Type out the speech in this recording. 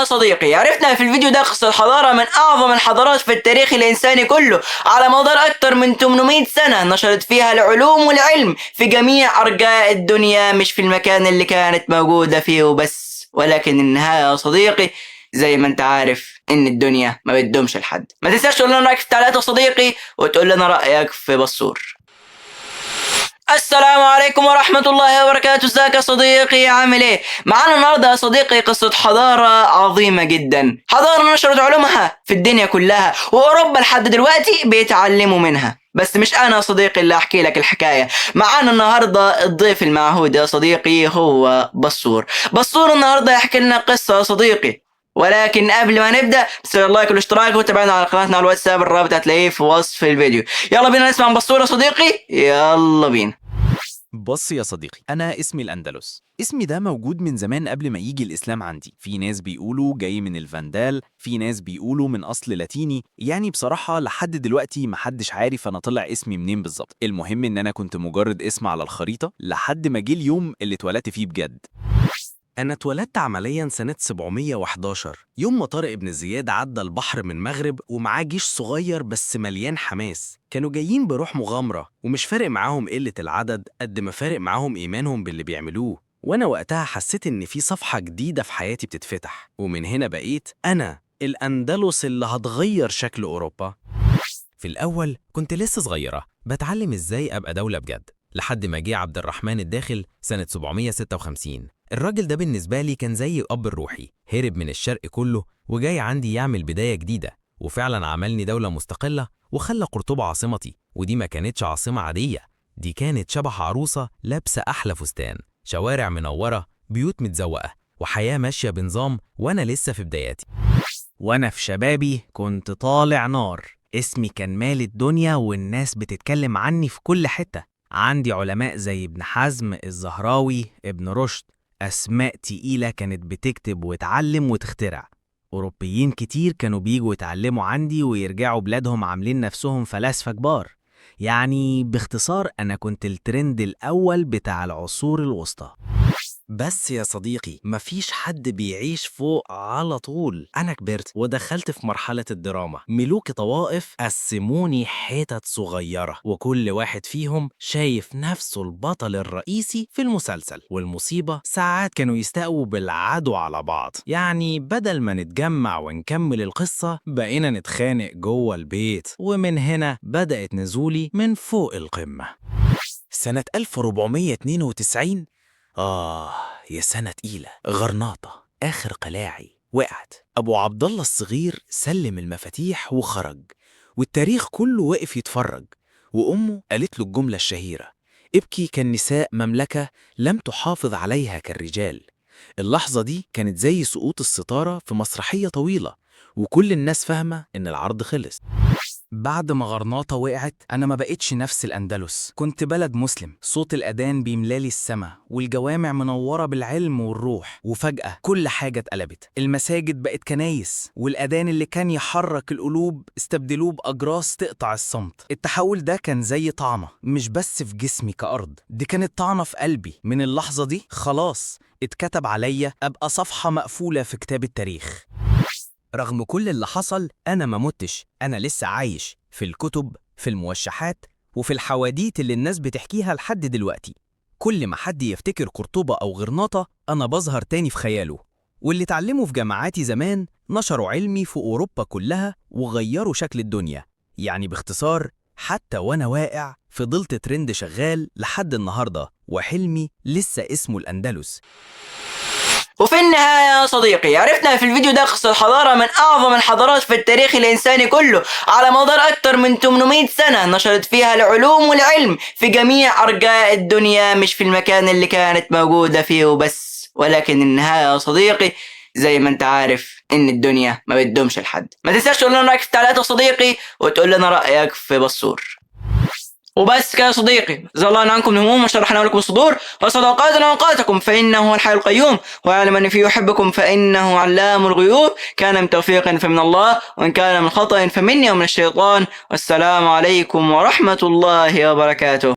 يا صديقي، عرفنا في الفيديو ده قصة حضارة من أعظم الحضارات في التاريخ الإنساني كله على مدار أكثر من 800 سنة نشرت فيها العلوم والعلم في جميع أرجاء الدنيا، مش في المكان اللي كانت موجودة فيه وبس. ولكن النهاية يا صديقي زي ما انت عارف ان الدنيا ما بتدومش لحد. ما تنساش تقول لنا رأيك في التعليقات يا صديقي، وتقول لنا رأيك في بصور. السلام عليكم ورحمة الله وبركاته. ازيك يا صديقي؟ عامل ايه؟ معانا النهارده يا صديقي قصة حضارة عظيمة جدا، حضارة نشرت علومها في الدنيا كلها، وأوروبا لحد دلوقتي بيتعلموا منها. بس مش أنا يا صديقي اللي أحكي لك الحكاية، معانا النهارده الضيف المعهود يا صديقي، هو بصور. بصور النهارده يحكي لنا قصة يا صديقي. ولكن قبل ما نبدأ بسم اللايك والاشتراك وتابعنا على قناتنا على الواتساب، الرابط هتلاقيه في وصف الفيديو. يلا بينا نسمع من بصور يا صديقي، يلا بينا. بص يا صديقي، أنا اسمي الأندلس. اسمي ده موجود من زمان قبل ما يجي الإسلام عندي. في ناس بيقولوا جاي من الفاندال، في ناس بيقولوا من أصل لاتيني. يعني بصراحة لحد دلوقتي محدش عارف أنا طلع اسمي منين بالظبط. المهم إن أنا كنت مجرد اسم على الخريطة لحد ما جه اليوم اللي اتولدت فيه بجد. أنا اتولدت عملياً سنة 711، يوم ما طارق بن زياد عدى البحر من مغرب ومعاه جيش صغير بس مليان حماس. كانوا جايين بروح مغامرة، ومش فارق معاهم قلة العدد قد ما فارق معاهم إيمانهم باللي بيعملوه. وأنا وقتها حسيت إن في صفحة جديدة في حياتي بتتفتح، ومن هنا بقيت أنا الأندلس اللي هتغير شكل أوروبا. في الأول كنت لسه صغيرة بتعلم إزاي أبقى دولة بجد، لحد ما جه عبد الرحمن الداخل سنة 756. الراجل ده بالنسبة لي كان زي أب الروحي، هرب من الشرق كله وجاي عندي يعمل بداية جديدة، وفعلا عملني دولة مستقلة وخلى قرطبة عاصمتي. ودي ما كانتش عاصمة عادية، دي كانت شبه عروسة لابسة أحلى فستان، شوارع منورة، بيوت متزوقة، وحياة ماشية بنظام. وأنا لسه في بداياتي، وأنا في شبابي كنت طالع نار. اسمي كان مال الدنيا والناس بتتكلم عني في كل حتة. عندي علماء زي ابن حزم، الزهراوي، ابن رشد، أسماء تقيلة كانت بتكتب وتعلم وتخترع. أوروبيين كتير كانوا بيجوا يتعلموا عندي ويرجعوا بلادهم عاملين نفسهم فلاسفة كبار. يعني باختصار أنا كنت الترند الأول بتاع العصور الوسطى. بس يا صديقي، مفيش حد بيعيش فوق على طول. أنا كبرت ودخلت في مرحلة الدراما. ملوك طوائف قسموني حتت صغيرة، وكل واحد فيهم شايف نفسه البطل الرئيسي في المسلسل. والمصيبة ساعات كانوا يستقوا بالعدو على بعض. يعني بدل ما نتجمع ونكمل القصة بقينا نتخانق جوه البيت. ومن هنا بدأت نزولي من فوق القمة. سنة 1492، يا سنة تقيلة. غرناطة آخر قلاعي وقعت. أبو عبد الله الصغير سلم المفاتيح وخرج، والتاريخ كله وقف يتفرج. وأمه قالت له الجملة الشهيرة: ابكي كالنساء مملكة لم تحافظ عليها كالرجال. اللحظة دي كانت زي سقوط الستارة في مسرحية طويلة، وكل الناس فاهمة إن العرض خلص. بعد ما غرناطة وقعت أنا ما بقتش نفس الأندلس. كنت بلد مسلم، صوت الأذان بيملالي السما، والجوامع منورة بالعلم والروح. وفجأة كل حاجة اتقلبت. المساجد بقت كنايس، والأذان اللي كان يحرك القلوب استبدلوه بأجراس تقطع الصمت. التحول ده كان زي طعنة، مش بس في جسمي كأرض، دي كانت طعنة في قلبي. من اللحظة دي خلاص اتكتب عليا أبقى صفحة مقفولة في كتاب التاريخ. رغم كل اللي حصل أنا ما متش، أنا لسه عايش في الكتب، في الموشحات، وفي الحواديت اللي الناس بتحكيها لحد دلوقتي. كل ما حد يفتكر قرطبة أو غرناطة أنا بظهر تاني في خياله. واللي اتعلموا في جامعاتي زمان نشروا علمي في أوروبا كلها وغيروا شكل الدنيا. يعني باختصار، حتى وأنا واقع فضلت ترند شغال لحد النهاردة، وحلمي لسه اسمه الأندلس. وفي النهاية يا صديقي، عرفنا في الفيديو ده قصة حضارة من أعظم الحضارات في التاريخ الإنساني كله على مدار أكثر من 800 سنة نشرت فيها العلوم والعلم في جميع أرجاء الدنيا، مش في المكان اللي كانت موجودة فيه وبس. ولكن النهاية يا صديقي زي ما انت عارف ان الدنيا ما بتدومش لحد. ما تنساش تقول لنا رأيك في التعليقات يا صديقي، وتقول لنا رأيك في بصور. وبس كده يا صديقي، جزا الله عنكم الهموم وشرحنا لكم الصدور وصداقاتنا وقاتكم، فإنه هو الحي القيوم، ويعلم أن فيه يحبكم فإنه علام الغيوب. كان من توفيق فمن الله، وإن كان من خطأ فمني ومن الشيطان. والسلام عليكم ورحمة الله وبركاته.